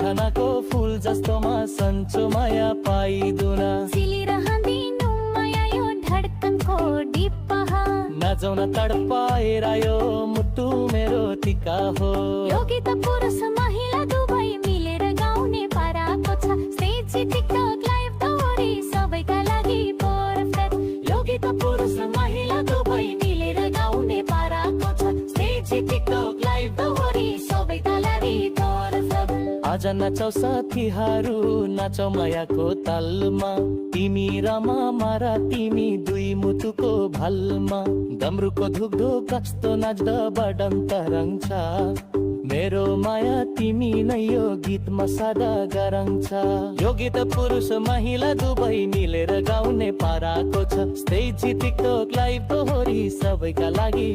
सिर्जनाको फूल जस्तोमा सन्चो माया पाइदुन सिलिरहँदिनु माया यो धड्कनको डिप्पहा नजाउ न तडपाएर यो मुटु मेरो टिका हो यो गीत पुरुष महिला दुवै मिलेर गाउने पाराको छ स्टेज टिकटक लाइभ दोहोरी सबैका लागि परफेक्ट यो गीत पुरुष महिला दुवै मिलेर गाउने पाराको छ स्टेज टिकटक लाइभ दोहोरी सबैका लागि परफेक्ट आज नाचौ साथीहरू नाचौ मायाको तालमा तिमी रमा मारा तिमी दुई मुटुको भालमा डमरुको धुक्धो कस्तो नाच्दा बडम तरङ्छ मेरो माया तिमी नै यो गीतमा सादा गरन्छ यो गीत पुरुष महिला दुवै मिलेर गाउने पाराको छ स्टेज टिकटक लाइभ दोहोरी सबैका लागि